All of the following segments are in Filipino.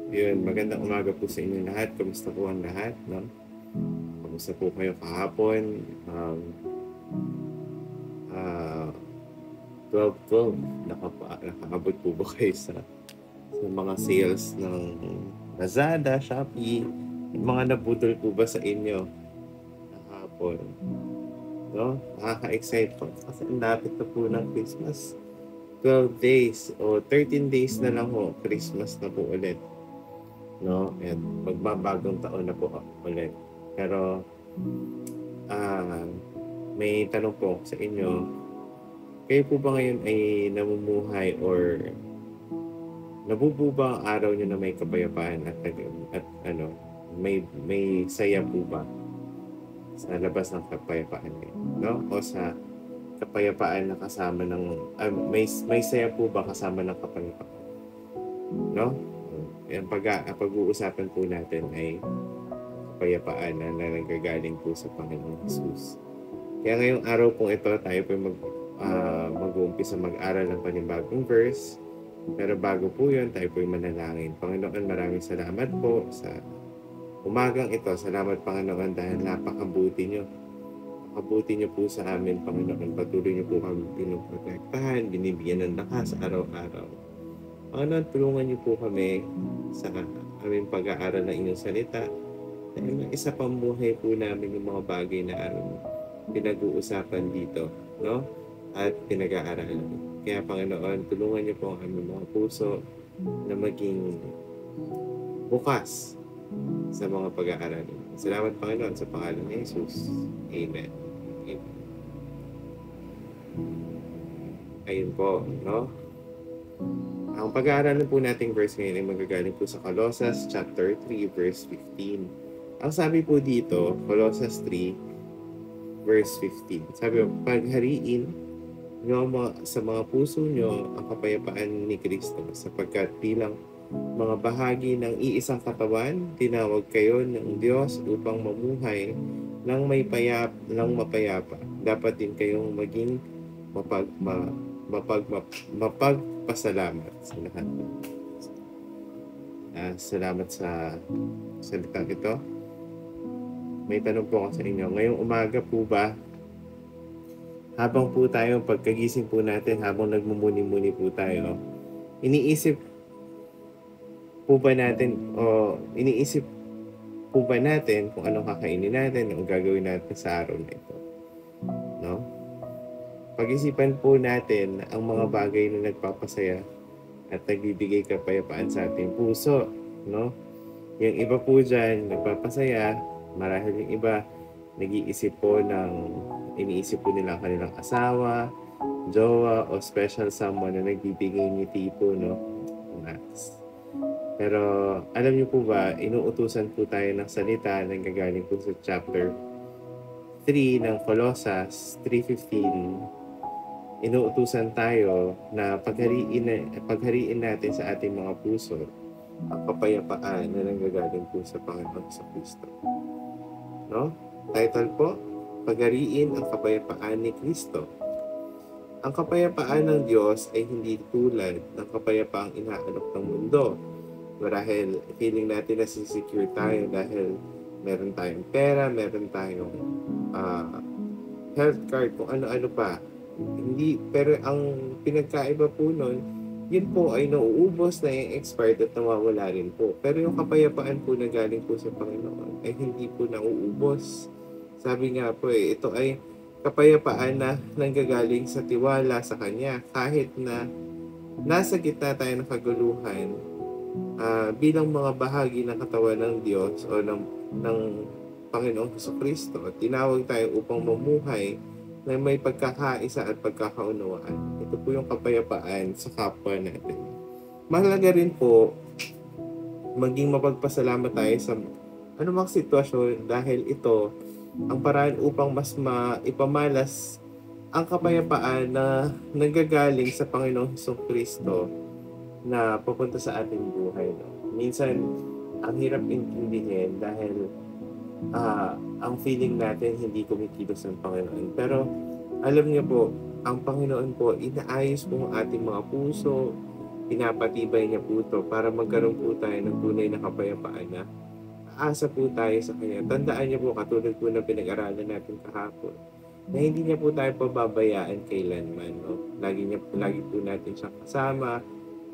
Yun, magandang umaga po sa inyo lahat. Kamusta po ang lahat, no? Kamusta po kayo kahapon? Ah, 12-12, nakaabot po ba kayo sa mga sales ng Lazada, Shopee? Mga nabudol po ba sa inyo kahapon? No? Nakaka-excite po kasi ang lapit na po ng Christmas. 12 days o 13 days na lang ho, Christmas na po ulit. No? And magbabagong taon na po ulit. Pero may tanong po sa inyo. Kayo po ba ngayon ay namumuhay or nabubuo ba ang araw niyo na may kapayapaan at ano, may saya po ba sa labas ng kapayapaan niyo, no? O sa kapayapaan na kasama ng may saya po ba kasama ng kapayapaan, no? Yan pag-uusapan po natin ay kapayapaan na nanggagaling po sa Panginoong Jesus. Kaya ngayong araw pong ito, tayo po mag-uumpisa mag-aral ng panibagong verse. Pero bago po yun, tayo po manalangin. Panginoon, maraming salamat po sa umagang ito. Salamat, Panginoon, dahil napakabuti nyo. Napakabuti nyo po sa amin, Panginoon. Patuloy nyo po kami pinoprotektahan, binibigyan ng lakas araw-araw. Panginoon, tulungan nyo po kami sa aming pag-aaral ng inyong salita. Dahil isa pamuhay po namin yung mga bagay na pinag-uusapan dito, no? At pinag-aaralan. Kaya Panginoon, tulungan niyo po ang aming mga puso na maging bukas sa mga pag-aaral. Salamat Panginoon sa pangalan ni Jesus. Amen. Amen. Ayun po, no? Ang pag-aaralan po nating verse ngayon ay magagaling po sa Colossus chapter 3 verse 15. Ang sabi po dito, Colossus 3 verse 15. Sabi po, paghariin nyo sa mga puso nyo ang kapayapaan ni Kristo sapagkat bilang mga bahagi ng iisang katawan, tinawag kayo ng Diyos upang mamuhay ng mapayapa. Dapat din kayong maging mapagpasalamat sa lahat. Salamat sa salitang ito. May tanong po ako sa inyo. Ngayong umaga po ba, habang po tayo, pagkagising po natin, habang nagmumuni-muni po tayo, iniisip po ba natin kung anong kakainin natin, anong gagawin natin sa araw na ito? No? Pag-isipan po natin ang mga bagay na nagpapasaya at nagbibigay kapayapaan sa ating puso, no? Yung iba po dyan, nagpapasaya, marahil yung iba, iniisip po nila ang kanilang asawa, jowa, o special someone na nagbibigay ngiti po, no? Pero alam niyo po ba, inuutusan po tayo ng salita na gagaling po sa chapter 3 ng Colossus 3:15. Inuutusan tayo na paghariin natin sa ating mga puso ang kapayapaan na nanggagaling po sa Panginoon sa Kristo. No? Title po, paghariin ang kapayapaan ni Kristo. Ang kapayapaan ng Diyos ay hindi tulad ng kapayapaang inaalok ng mundo. Marahil feeling natin na secure tayo dahil meron tayong pera, meron tayong health card, kung ano-ano pa. Hindi, pero ang pinagkaiba po nun, yun po ay nauubos na yung expired at nawawala rin po. Pero yung kapayapaan po na galing po sa Panginoon ay hindi po nauubos. Sabi nga po ito ay kapayapaan na nanggagaling sa tiwala sa Kanya. Kahit na nasa gitna tayo ng kaguluhan, bilang mga bahagi ng katawan ng Diyos o ng Panginoong Jesucristo, tinawag tayo upang mamuhay na may pagkakaisa at pagkakaunawaan. Ito po yung kapayapaan sa kapwa natin. Mahalaga rin po maging mapagpasalamat tayo sa anumang sitwasyon dahil ito ang paraan upang mas maipamalas ang kapayapaan na nanggagaling sa Panginoong Jesucristo na papunta sa ating buhay. No? Minsan, ang hirap intindihin dahil ang feeling natin hindi kumikilos ng Panginoon. Pero alam niyo po, ang Panginoon po, inaayos po ang ating mga puso, pinapatibay niya po ito para magkaroon po tayo ng tunay na kapayapaan na aasa po tayo sa Kanya. Tandaan niyo po, katulad po ng pinag-aralan natin kahapon, na hindi niya po tayo pababayaan kailanman. No? Lagi po natin siyang kasama,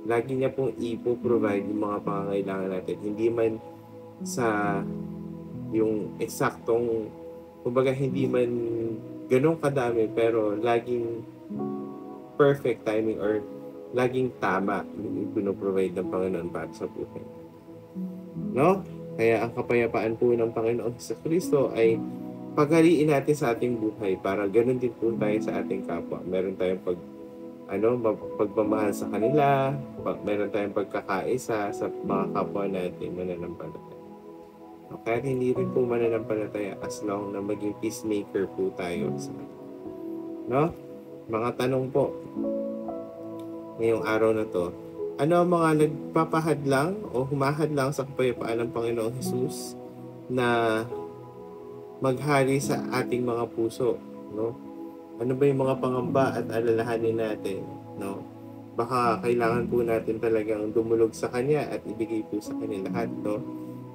lagi niya pong ipo-provide yung mga pangangailangan natin. Hindi man sa yung eksaktong, kumbaga hindi man ganun kadami, pero laging perfect timing or laging tama yung pinoprovide ng Panginoon para sa buhay. No? Kaya ang kapayapaan po ng Panginoon sa Kristo ay paghariin natin sa ating buhay para ganun din po tayo sa ating kapwa. Meron tayong pagmamahal sa kanila, meron tayong pagkakaisa sa mga kapwa natin mananampalataya. Kaya hindi rin po mananampalataya as long na maging peacemaker po tayo sa kanila. No? Mga tanong po ngayong araw na to. Ano ang mga nagpapahadlang o humahadlang sa kapayapaan ng Panginoong Hesus na maghari sa ating mga puso, no? Ano ba yung mga pangamba at alalahanin natin, no? Baka kailangan po natin talagang dumulog sa Kanya at ibigay po sa Kanya lahat, no?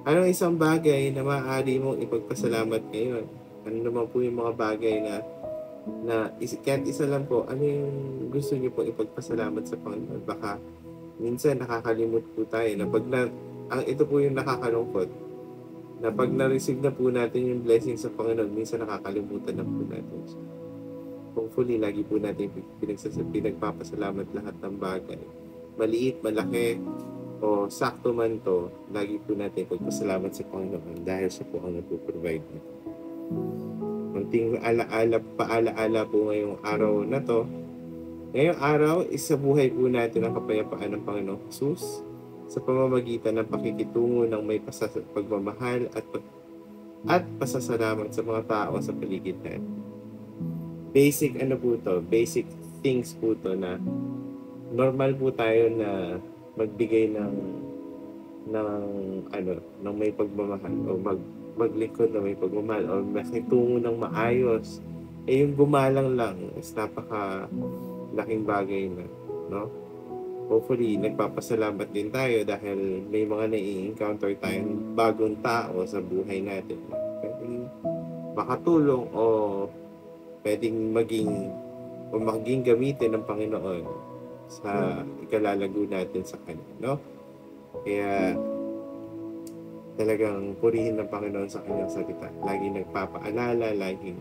Anong isang bagay na maaari mong ipagpasalamat ngayon? Ano naman po yung mga bagay na kahit isa lang po, ano yung gusto niyo po ipagpasalamat sa Panginoon? Baka minsan nakakalimot po tayo na ito po yung nakakalungkot, na pag na-receive na po natin yung blessing sa Panginoon, minsan nakakalimutan na po natin siya. Hopefully, lagi po natin pinagpapasalamat lahat ng bagay. Maliit, malaki, o sakto man to, lagi po natin pagpasalamat sa Panginoon dahil siya po ang nagpo-provide nito. Munting paalaala po ngayong araw na to. Ngayong araw, isa buhay po natin ang kapayapaan ng Panginoong Jesus sa pamamagitan ng pakikitungo ng may pagmamahal at pasasalamat sa mga tao sa paligid natin. Basic basic things po to na normal po tayo na magbigay ng may pagmamahal o maglingkod na may pagmamahal o makitungo ng maayos. Yung gumalang lang is napaka laking bagay na, no? Hopefully, nagpapasalamat din tayo dahil may mga nai-encounter tayong bagong tao sa buhay natin. Pwedeng makatulong o pwedeng maging gamitin ng Panginoon sa ikalalago natin sa Kanya, no? Kaya talagang purihin ng Panginoon sa Kanyang salita. Laging nagpapaalala, laging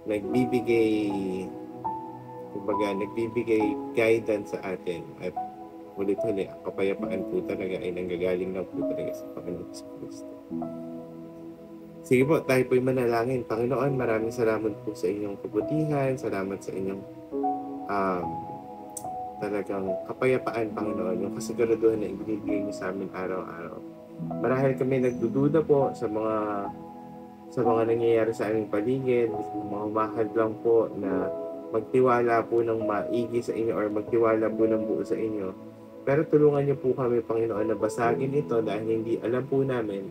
nagbibigay guidance sa atin at ulit-huli, ang kapayapaan po talaga ay nanggagaling lang po talaga sa Panginoon sa Kristo. Sige po, tayo po'y manalangin. Panginoon, maraming salamat po sa inyong kabutihan, salamat sa inyong talagang kapayapaan, Panginoon, yung kasiguraduhan na ibinibigay niyo sa amin araw-araw. Marahil kami nagdududa po sa mga nangyayari sa aming paligid, mga mahal lang po na magtiwala po ng maigi sa inyo or magtiwala po ng buo sa inyo. Pero tulungan niyo po kami, Panginoon, na basagin ito dahil hindi alam po namin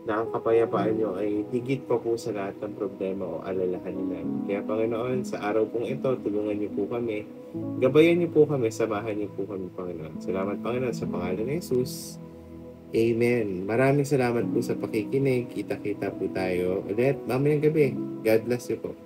na ang kapayapaan niyo ay higit pa po sa lahat ng problema o alalahanin namin. Kaya, Panginoon, sa araw pong ito, tulungan niyo po kami, gabayan niyo po kami, samahan niyo po kami, Panginoon. Salamat, Panginoon, sa pangalan ni Jesus. Amen. Maraming salamat po sa pakikinig. Kita-kita po tayo ulit mamayang gabi. God bless you po.